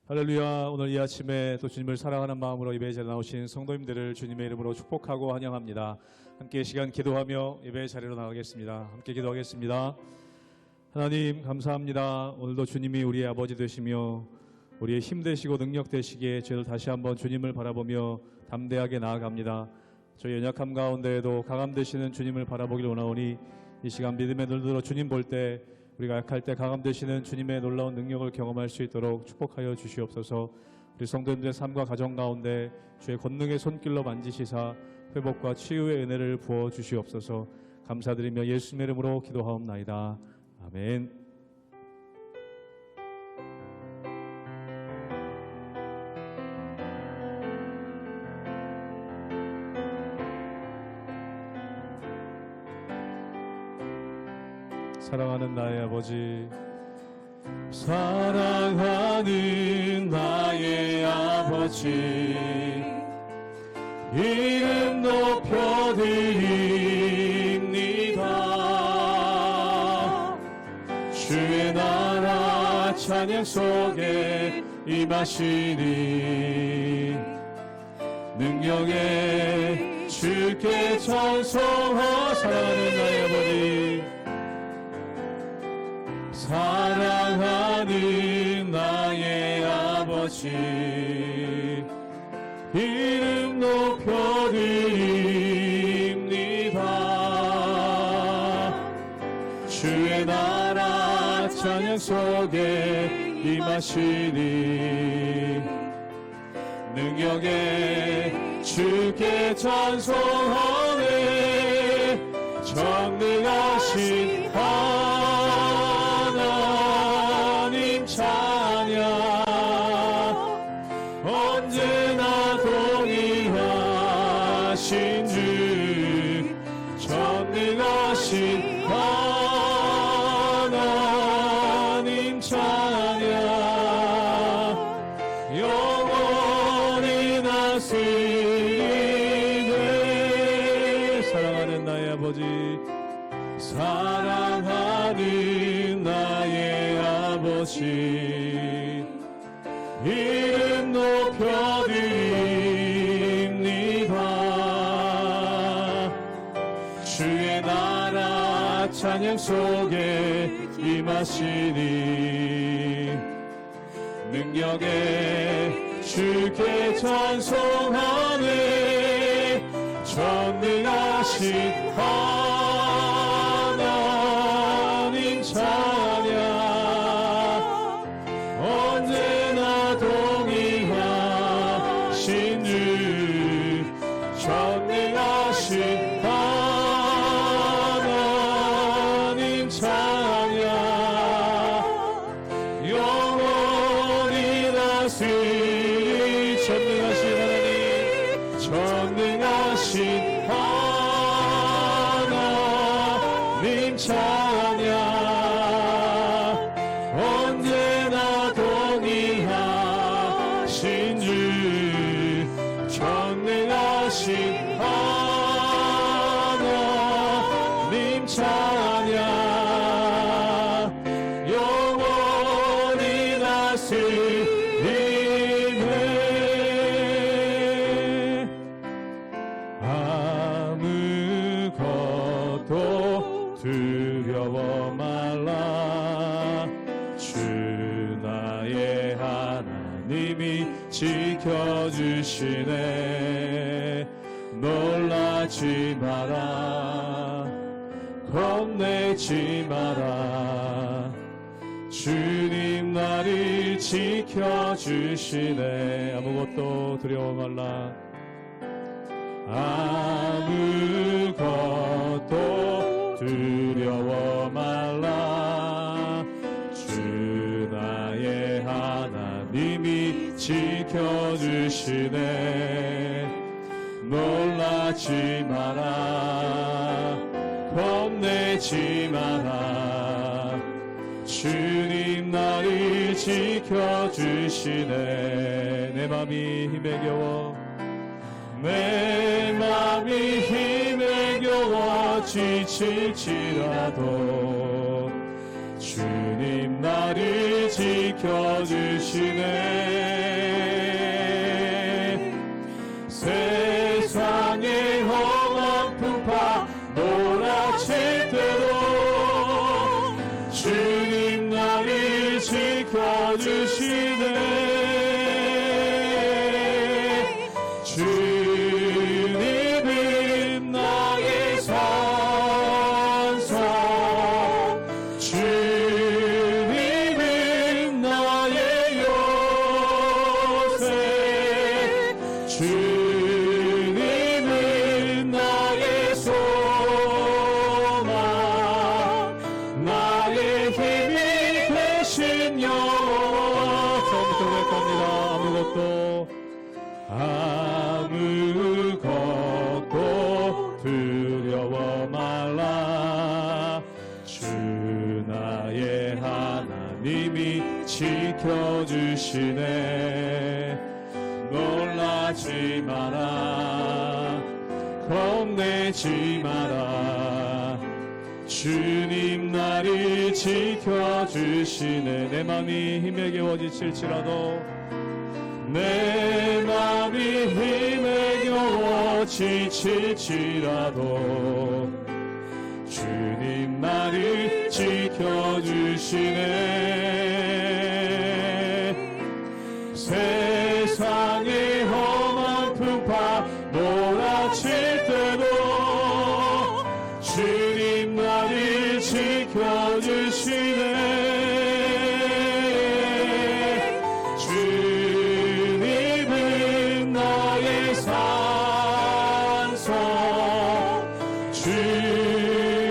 할렐루야. 오늘 이 아침에 또 주님을 사랑하는 마음으로 예배에 나오신 성도님들을 주님의 이름으로 축복하고 환영합니다. 함께 시간 기도하며 예배의 자리로 나가겠습니다. 함께 기도하겠습니다. 하나님 감사합니다. 오늘도 주님이 우리의 아버지 되시며 우리의 힘 되시고 능력 되시기에 저희들 다시 한번 주님을 바라보며 담대하게 나아갑니다. 저희 연약함 가운데에도 강함 되시는 주님을 바라보기를 원하오니 이 시간 믿음의 눈으로 주님 볼 때 우리가 약할 때 강함 되시는 주님의 놀라운 능력을 경험할 수 있도록 축복하여 주시옵소서. 우리 성도님들의 삶과 가정 가운데 주의 권능의 손길로 만지시사 회복과 치유의 은혜를 부어 주시옵소서. 감사드리며 예수님의 이름으로 기도하옵나이다. 아멘. 사랑하는 나의 아버지, 사랑하는 나의 아버지, 이름 높여드립니다. 주의 나라 찬양 속에 임하시니 능력에 주께 찬송하. 사랑하는 나의 아버지, 사랑하는 나의 아버지, 이름 높여드립니다. 주의 나라 찬양 속에 임하시니 능력에 주께 찬송하네. 전능하신 하나님 찬양, 언제나 동일하신 주, 전능하신 하나님 찬양, 영원히 다스리네. 사랑하는 나의 아버지, 사랑하는 나의 아버지, 이름 높여드립니다. 주의 나라 찬양 속에 임하시니 능력에 주께 찬송하네. 전능하신 하나님 찬양, 언제나 동일하신 주, 전능하신 하나님 찬양, 영원히 다스리. 전능하신 하나님, 전능하신 하나님 찬양, 언제나 동일하신 주, 전능하신 하나님 찬양, 영원히 다스리네. 아무것도 두려워 말라. 주 나의 하나님이 지켜주시네. 놀라지 마라, 겁내지 마라. 주님 나를 지켜주시네. 아무것도 두려워 말라. 아무것도 두려워 말라. 주 나의 하나님이 지켜주시네. 놀라지 마라, 겁내지 마라. 주님 나를 지켜주시네. 내 맘이 힘에 겨워, 내 맘이 힘에 겨워 지칠지라도 주님 나를 지켜주시네. 지켜주시네. 주님은 나의 산성, 주님은 나의 요새, 주님은 나의 소망, 나의 힘이 되신 여호와. 처음부터 고백합니다. 아무것도 두려워 말라. 주 나의 하나님이 지켜주시네. 놀라지 마라, 겁내지 마라. 주님 나를 지켜주시네. 내 맘이 힘에 겨워 지칠지라도, 내 맘이 힘에 겨워 지칠지라도 주님 나를 지켜주시네. 세상의 험한 풍파 몰아칠 때도 주님 나를 지켜주시네. 주님은 나의 산성, 주님은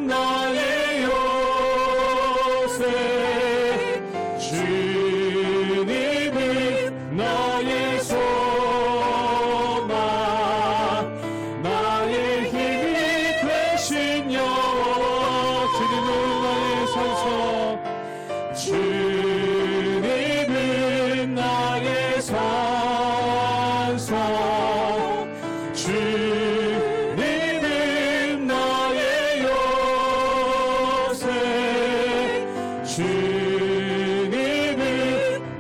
나의 요새, 주님은 나의 소망, 나의 힘이 되신 여호와. 주님은 나의 산성, 주님은 나의 산성, 주님은 나의 요새, 주님은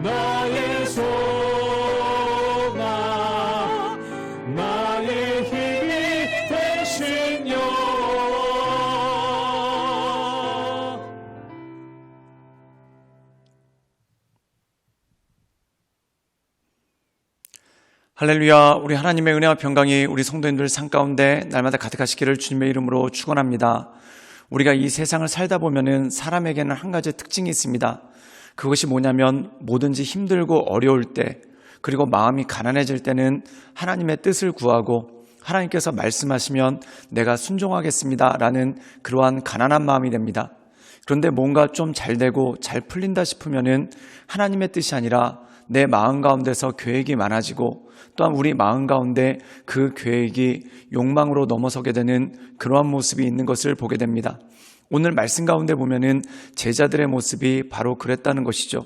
나의 소망, 나의 힘이 되신 여호와. 할렐루야. 우리 하나님의 은혜와 평강이 우리 성도님들 삶 가운데 날마다 가득하시기를 주님의 이름으로 축원합니다. 우리가 이 세상을 살다 보면은 사람에게는 한 가지 특징이 있습니다. 그것이 뭐냐면 뭐든지 힘들고 어려울 때, 그리고 마음이 가난해질 때는 하나님의 뜻을 구하고 하나님께서 말씀하시면 내가 순종하겠습니다 라는 그러한 가난한 마음이 됩니다. 그런데 뭔가 좀 잘 되고 잘 풀린다 싶으면은 하나님의 뜻이 아니라 내 마음 가운데서 계획이 많아지고, 또한 우리 마음 가운데 그 계획이 욕망으로 넘어서게 되는 그러한 모습이 있는 것을 보게 됩니다. 오늘 말씀 가운데 보면은 제자들의 모습이 바로 그랬다는 것이죠.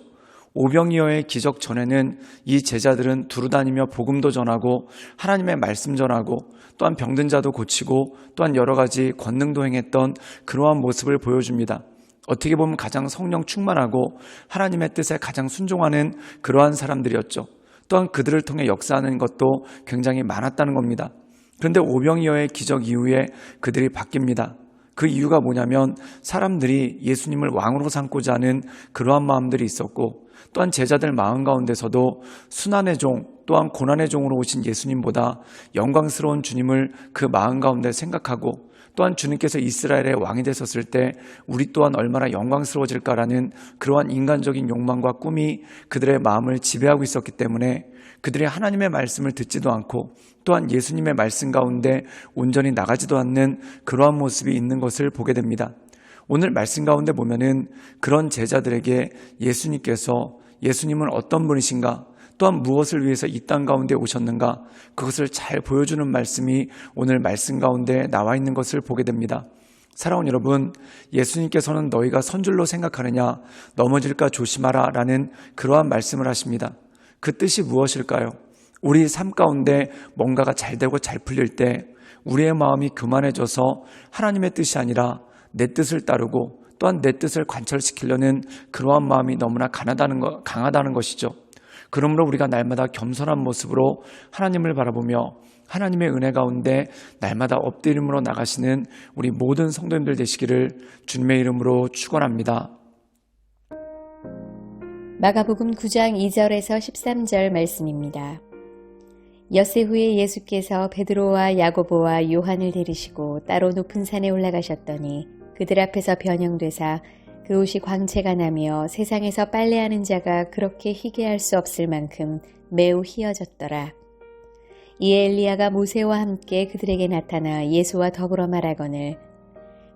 오병이어의 기적 전에는 이 제자들은 두루다니며 복음도 전하고 하나님의 말씀 전하고 또한 병든 자도 고치고 또한 여러 가지 권능도 행했던 그러한 모습을 보여줍니다. 어떻게 보면 가장 성령 충만하고 하나님의 뜻에 가장 순종하는 그러한 사람들이었죠. 또한 그들을 통해 역사하는 것도 굉장히 많았다는 겁니다. 그런데 오병이어의 기적 이후에 그들이 바뀝니다. 그 이유가 뭐냐면 사람들이 예수님을 왕으로 삼고자 하는 그러한 마음들이 있었고, 또한 제자들 마음 가운데서도 순환의 종 또한 고난의 종으로 오신 예수님보다 영광스러운 주님을 그 마음 가운데 생각하고, 또한 주님께서 이스라엘의 왕이 되셨을 때 우리 또한 얼마나 영광스러워질까라는 그러한 인간적인 욕망과 꿈이 그들의 마음을 지배하고 있었기 때문에 그들이 하나님의 말씀을 듣지도 않고 또한 예수님의 말씀 가운데 온전히 나가지도 않는 그러한 모습이 있는 것을 보게 됩니다. 오늘 말씀 가운데 보면은 그런 제자들에게 예수님은 어떤 분이신가, 또한 무엇을 위해서 이 땅 가운데 오셨는가, 그것을 잘 보여주는 말씀이 오늘 말씀 가운데 나와 있는 것을 보게 됩니다. 사랑하는 여러분, 예수님께서는 너희가 선줄로 생각하느냐, 넘어질까 조심하라 라는 그러한 말씀을 하십니다. 그 뜻이 무엇일까요? 우리 삶 가운데 뭔가가 잘 되고 잘 풀릴 때 우리의 마음이 교만해져서 하나님의 뜻이 아니라 내 뜻을 따르고 또한 내 뜻을 관철시키려는 그러한 마음이 너무나 강하다는 것이죠. 그러므로 우리가 날마다 겸손한 모습으로 하나님을 바라보며 하나님의 은혜 가운데 날마다 엎드림으로 나가시는 우리 모든 성도님들 되시기를 주님의 이름으로 축원합니다. 마가복음 9장 2절에서 13절 말씀입니다. 엿새 후에 예수께서 베드로와 야고보와 요한을 데리시고 따로 높은 산에 올라가셨더니 그들 앞에서 변형되사 그 옷이 광채가 나며 세상에서 빨래하는 자가 그렇게 희게 할 수 없을 만큼 매우 희어졌더라. 이에 엘리야가 모세와 함께 그들에게 나타나 예수와 더불어 말하거늘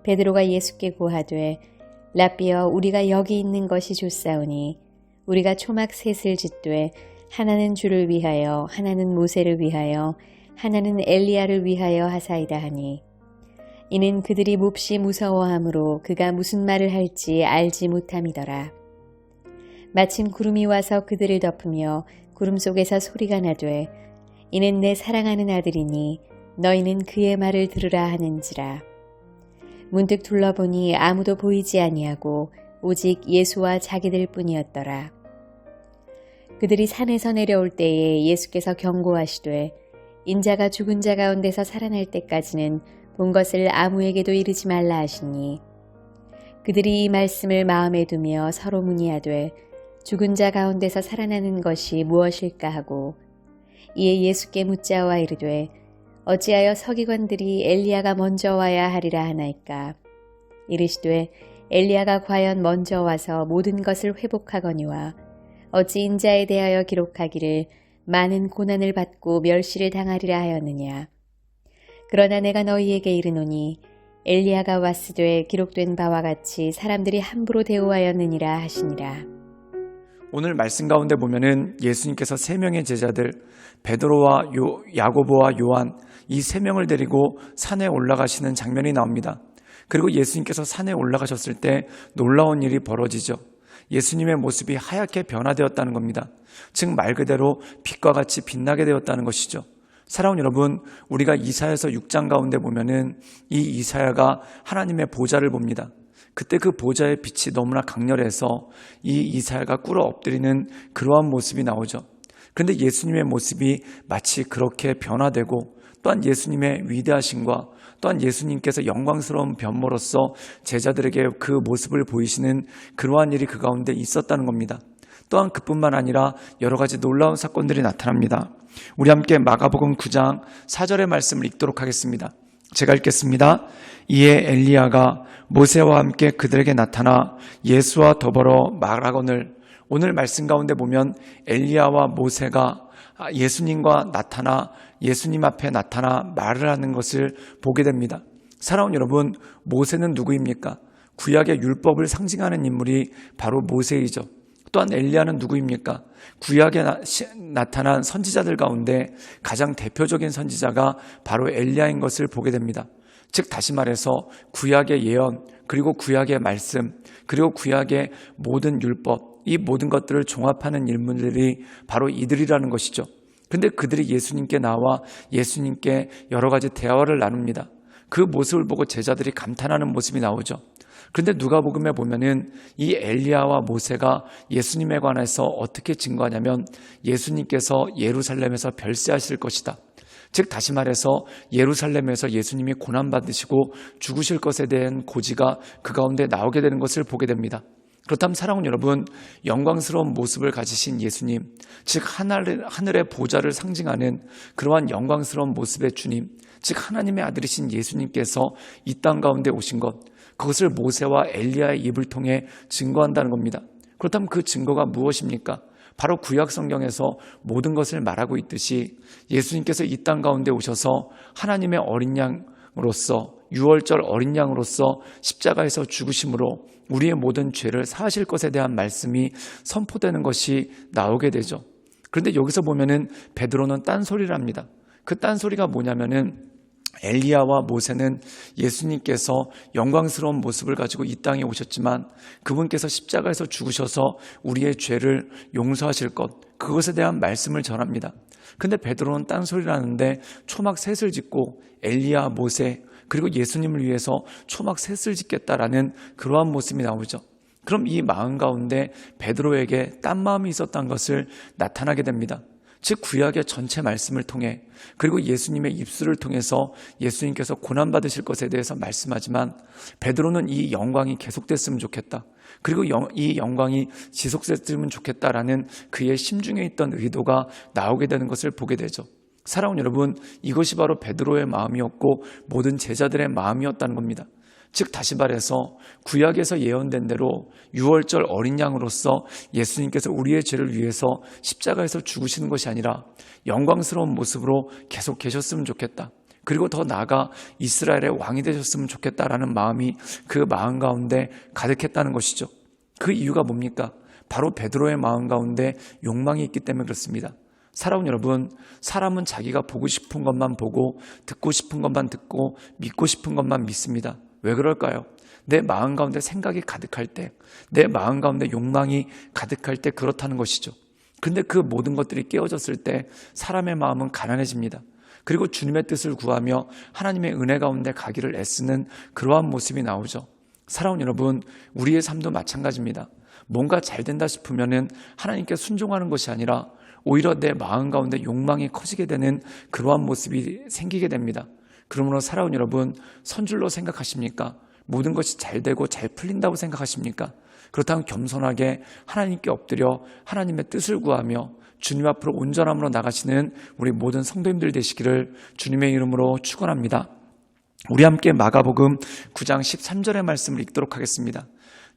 베드로가 예수께 고하되 라삐여 우리가 여기 있는 것이 좋사오니 우리가 초막 셋을 짓되 하나는 주를 위하여 하나는 모세를 위하여 하나는 엘리야를 위하여 하사이다 하니 이는 그들이 몹시 무서워하므로 그가 무슨 말을 할지 알지 못함이더라. 마침 구름이 와서 그들을 덮으며 구름 속에서 소리가 나되 이는 내 사랑하는 아들이니 너희는 그의 말을 들으라 하는지라. 문득 둘러보니 아무도 보이지 아니하고 오직 예수와 자기들 뿐이었더라. 그들이 산에서 내려올 때에 예수께서 경고하시되 인자가 죽은 자 가운데서 살아날 때까지는 본 것을 아무에게도 이르지 말라 하시니 그들이 이 말씀을 마음에 두며 서로 문의하되 죽은 자 가운데서 살아나는 것이 무엇일까 하고 이에 예수께 묻자와 이르되 어찌하여 서기관들이 엘리야가 먼저 와야 하리라 하나이까. 이르시되 엘리야가 과연 먼저 와서 모든 것을 회복하거니와 어찌 인자에 대하여 기록하기를 많은 고난을 받고 멸시를 당하리라 하였느냐. 그러나 내가 너희에게 이르노니 엘리야가 왔으되 기록된 바와 같이 사람들이 함부로 대우하였느니라 하시니라. 오늘 말씀 가운데 보면은 예수님께서 세 명의 제자들 베드로와 야고보와 요한 이 세 명을 데리고 산에 올라가시는 장면이 나옵니다. 그리고 예수님께서 산에 올라가셨을 때 놀라운 일이 벌어지죠. 예수님의 모습이 하얗게 변화되었다는 겁니다. 즉 말 그대로 빛과 같이 빛나게 되었다는 것이죠. 사랑하는 여러분, 우리가 이사야서 6장 가운데 보면은 이 이사야가 하나님의 보좌를 봅니다. 그때 그 보좌의 빛이 너무나 강렬해서 이 이사야가 꿇어 엎드리는 그러한 모습이 나오죠. 그런데 예수님의 모습이 마치 그렇게 변화되고 또한 예수님의 위대하심과 또한 예수님께서 영광스러운 변모로서 제자들에게 그 모습을 보이시는 그러한 일이 그 가운데 있었다는 겁니다. 또한 그뿐만 아니라 여러 가지 놀라운 사건들이 나타납니다. 우리 함께 마가복음 9장 4절의 말씀을 읽도록 하겠습니다. 제가 읽겠습니다. 이에 엘리야가 모세와 함께 그들에게 나타나 예수와 더불어 말하거늘. 오늘 말씀 가운데 보면 엘리야와 모세가 예수님과 나타나 예수님 앞에 나타나 말을 하는 것을 보게 됩니다. 사랑하는 여러분, 모세는 누구입니까? 구약의 율법을 상징하는 인물이 바로 모세이죠. 또한 엘리야는 누구입니까? 구약에 나타난 선지자들 가운데 가장 대표적인 선지자가 바로 엘리야인 것을 보게 됩니다. 즉 다시 말해서 구약의 예언, 그리고 구약의 말씀, 그리고 구약의 모든 율법, 이 모든 것들을 종합하는 인물들이 바로 이들이라는 것이죠. 그런데 그들이 예수님께 나와 예수님께 여러 가지 대화를 나눕니다. 그 모습을 보고 제자들이 감탄하는 모습이 나오죠. 그런데 누가복음에 보면은 이 엘리야와 모세가 예수님에 관해서 어떻게 증거하냐면 예수님께서 예루살렘에서 별세하실 것이다. 즉 다시 말해서 예루살렘에서 예수님이 고난받으시고 죽으실 것에 대한 고지가 그 가운데 나오게 되는 것을 보게 됩니다. 그렇다면 사랑하는 여러분, 영광스러운 모습을 가지신 예수님, 즉 하늘의 보좌를 상징하는 그러한 영광스러운 모습의 주님, 즉 하나님의 아들이신 예수님께서 이 땅 가운데 오신 것, 그것을 모세와 엘리야의 입을 통해 증거한다는 겁니다. 그렇다면 그 증거가 무엇입니까? 바로 구약 성경에서 모든 것을 말하고 있듯이 예수님께서 이 땅 가운데 오셔서 하나님의 어린 양으로서 유월절 어린 양으로서 십자가에서 죽으심으로 우리의 모든 죄를 사하실 것에 대한 말씀이 선포되는 것이 나오게 되죠. 그런데 여기서 보면은 베드로는 딴소리를 합니다. 그 딴소리가 뭐냐면은 엘리야와 모세는 예수님께서 영광스러운 모습을 가지고 이 땅에 오셨지만 그분께서 십자가에서 죽으셔서 우리의 죄를 용서하실 것, 그것에 대한 말씀을 전합니다. 근데 베드로는 딴소리를 하는데 초막 셋을 짓고 엘리야, 모세 그리고 예수님을 위해서 초막 셋을 짓겠다라는 그러한 모습이 나오죠. 그럼 이 마음 가운데 베드로에게 딴 마음이 있었던 것을 나타나게 됩니다. 즉 구약의 전체 말씀을 통해 그리고 예수님의 입술을 통해서 예수님께서 고난받으실 것에 대해서 말씀하지만 베드로는 이 영광이 계속됐으면 좋겠다. 그리고 이 영광이 지속됐으면 좋겠다라는 그의 심중에 있던 의도가 나오게 되는 것을 보게 되죠. 사랑하는 여러분, 이것이 바로 베드로의 마음이었고 모든 제자들의 마음이었다는 겁니다. 즉 다시 말해서 구약에서 예언된 대로 유월절 어린 양으로서 예수님께서 우리의 죄를 위해서 십자가에서 죽으시는 것이 아니라 영광스러운 모습으로 계속 계셨으면 좋겠다. 그리고 더 나아가 이스라엘의 왕이 되셨으면 좋겠다라는 마음이 그 마음 가운데 가득했다는 것이죠. 그 이유가 뭡니까? 바로 베드로의 마음 가운데 욕망이 있기 때문에 그렇습니다. 사랑하는 여러분, 사람은 자기가 보고 싶은 것만 보고 듣고 싶은 것만 듣고 믿고 싶은 것만 믿습니다. 왜 그럴까요? 내 마음 가운데 생각이 가득할 때, 내 마음 가운데 욕망이 가득할 때 그렇다는 것이죠. 근데 그 모든 것들이 깨어졌을 때 사람의 마음은 가난해집니다. 그리고 주님의 뜻을 구하며 하나님의 은혜 가운데 가기를 애쓰는 그러한 모습이 나오죠. 사랑하는 여러분, 우리의 삶도 마찬가지입니다. 뭔가 잘 된다 싶으면은 하나님께 순종하는 것이 아니라 오히려 내 마음 가운데 욕망이 커지게 되는 그러한 모습이 생기게 됩니다. 그러므로 사랑하는 여러분, 선줄로 생각하십니까? 모든 것이 잘 되고 잘 풀린다고 생각하십니까? 그렇다면 겸손하게 하나님께 엎드려 하나님의 뜻을 구하며 주님 앞으로 온전함으로 나가시는 우리 모든 성도님들 되시기를 주님의 이름으로 축원합니다. 우리 함께 마가복음 9장 13절의 말씀을 읽도록 하겠습니다.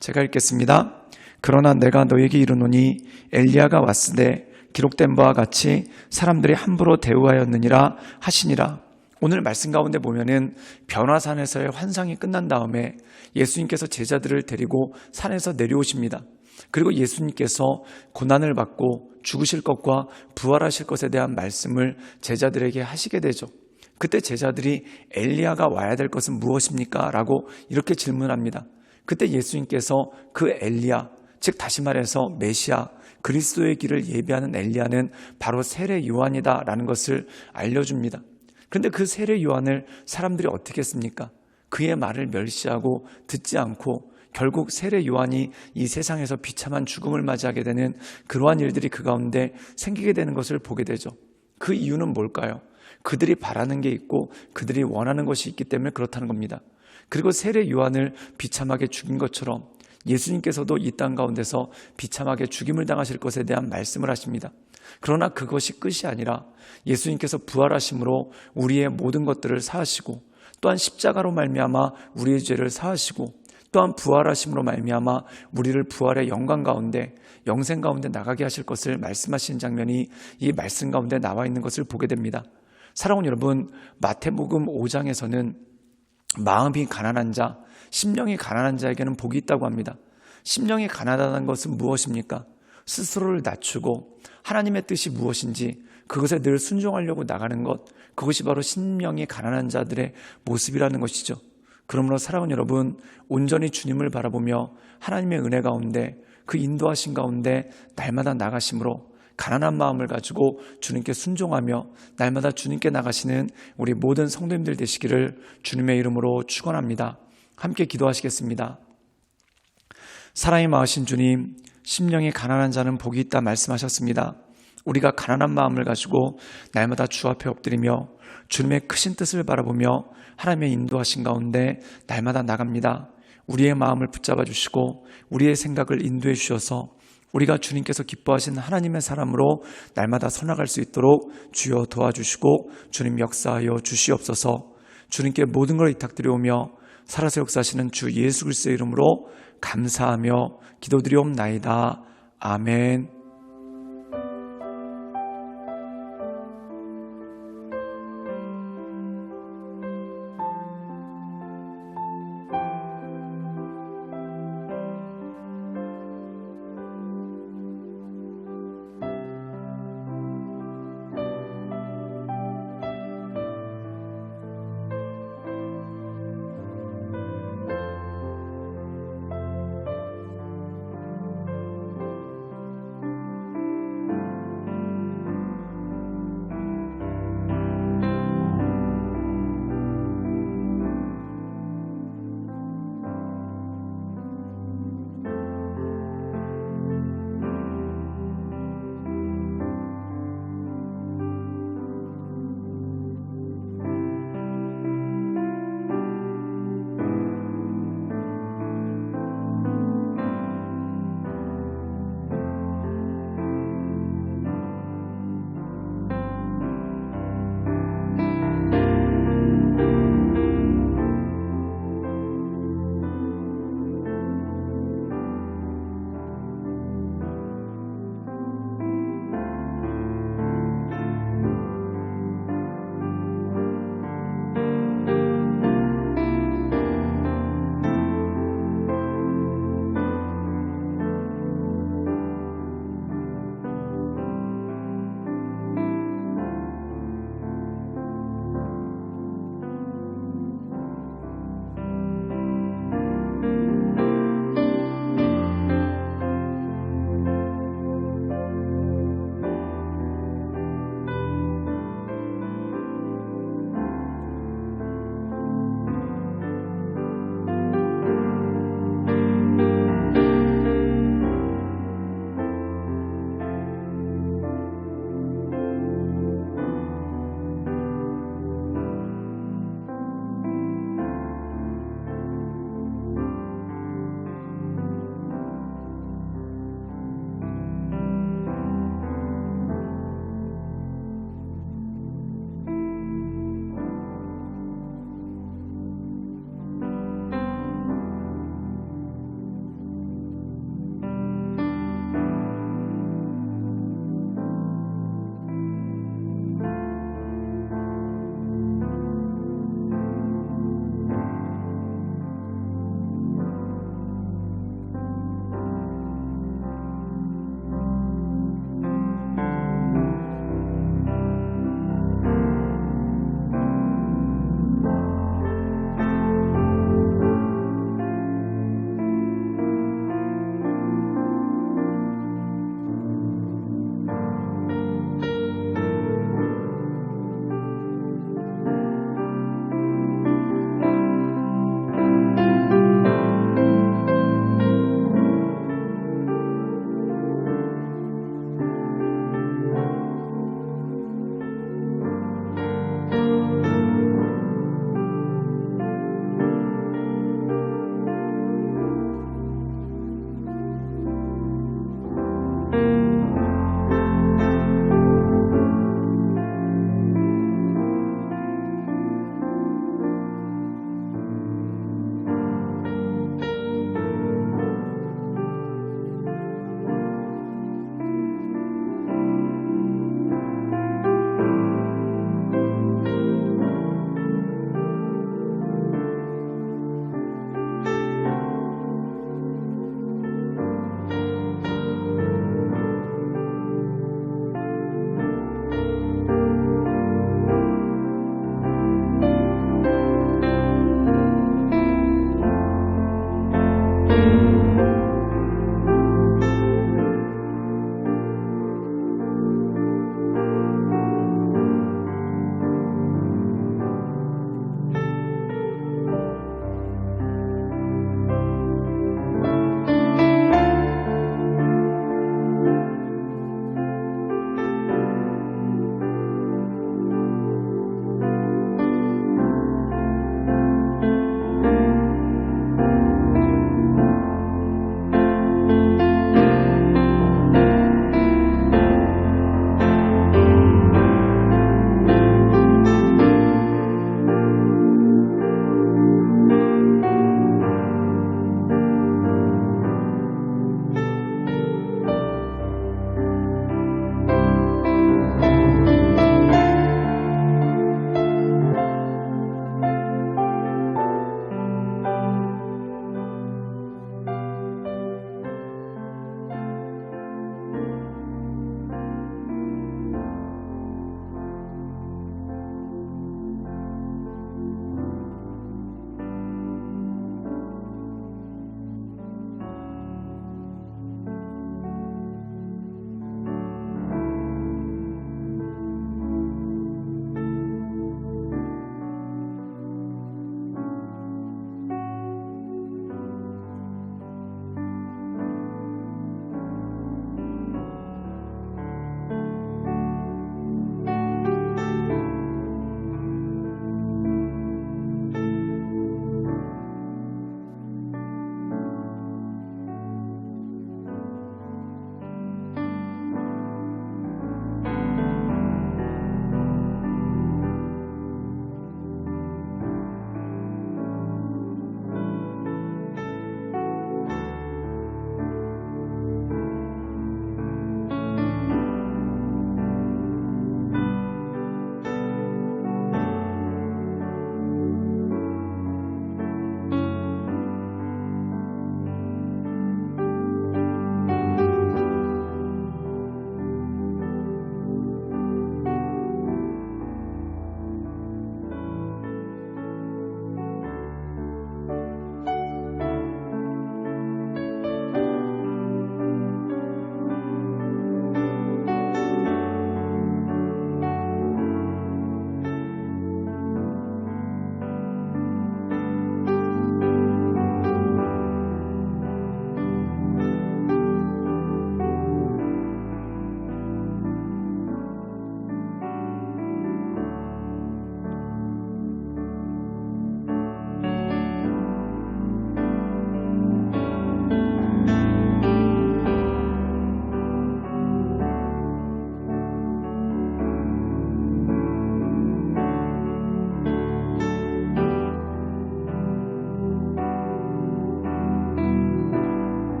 제가 읽겠습니다. 그러나 내가 너에게 이르노니 엘리야가 왔으되 기록된 바와 같이 사람들이 함부로 대우하였느니라 하시니라. 오늘 말씀 가운데 보면은 변화산에서의 환상이 끝난 다음에 예수님께서 제자들을 데리고 산에서 내려오십니다. 그리고 예수님께서 고난을 받고 죽으실 것과 부활하실 것에 대한 말씀을 제자들에게 하시게 되죠. 그때 제자들이 엘리야가 와야 될 것은 무엇입니까? 라고 이렇게 질문합니다. 그때 예수님께서 그 엘리야, 즉 다시 말해서 메시아, 그리스도의 길을 예비하는 엘리야는 바로 세례 요한이다 라는 것을 알려줍니다. 그런데 그 세례 요한을 사람들이 어떻게 했습니까? 그의 말을 멸시하고 듣지 않고 결국 세례 요한이 이 세상에서 비참한 죽음을 맞이하게 되는 그러한 일들이 그 가운데 생기게 되는 것을 보게 되죠. 그 이유는 뭘까요? 그들이 바라는 게 있고 그들이 원하는 것이 있기 때문에 그렇다는 겁니다. 그리고 세례 요한을 비참하게 죽인 것처럼 예수님께서도 이 땅 가운데서 비참하게 죽임을 당하실 것에 대한 말씀을 하십니다. 그러나 그것이 끝이 아니라 예수님께서 부활하심으로 우리의 모든 것들을 사하시고 또한 십자가로 말미암아 우리의 죄를 사하시고 또한 부활하심으로 말미암아 우리를 부활의 영광 가운데 영생 가운데 나가게 하실 것을 말씀하신 장면이 이 말씀 가운데 나와 있는 것을 보게 됩니다. 사랑하는 여러분, 마태복음 5장에서는 마음이 가난한 자, 심령이 가난한 자에게는 복이 있다고 합니다. 심령이 가난하다는 것은 무엇입니까? 스스로를 낮추고 하나님의 뜻이 무엇인지 그것에 늘 순종하려고 나가는 것, 그것이 바로 심령이 가난한 자들의 모습이라는 것이죠. 그러므로 사랑하는 여러분, 온전히 주님을 바라보며 하나님의 은혜 가운데 그 인도하신 가운데 날마다 나가심으로 가난한 마음을 가지고 주님께 순종하며 날마다 주님께 나가시는 우리 모든 성도님들 되시기를 주님의 이름으로 축원합니다. 함께 기도하시겠습니다. 사랑이 마으신 주님, 심령이 가난한 자는 복이 있다 말씀하셨습니다. 우리가 가난한 마음을 가지고 날마다 주 앞에 엎드리며 주님의 크신 뜻을 바라보며 하나님의 인도하신 가운데 날마다 나갑니다. 우리의 마음을 붙잡아 주시고 우리의 생각을 인도해 주셔서 우리가 주님께서 기뻐하신 하나님의 사람으로 날마다 서나갈 수 있도록 주여 도와주시고 주님 역사하여 주시옵소서. 주님께 모든 걸 위탁드려오며 살아서 역사하시는 주 예수 그리스도의 이름으로 감사하며 기도드리옵나이다. 아멘.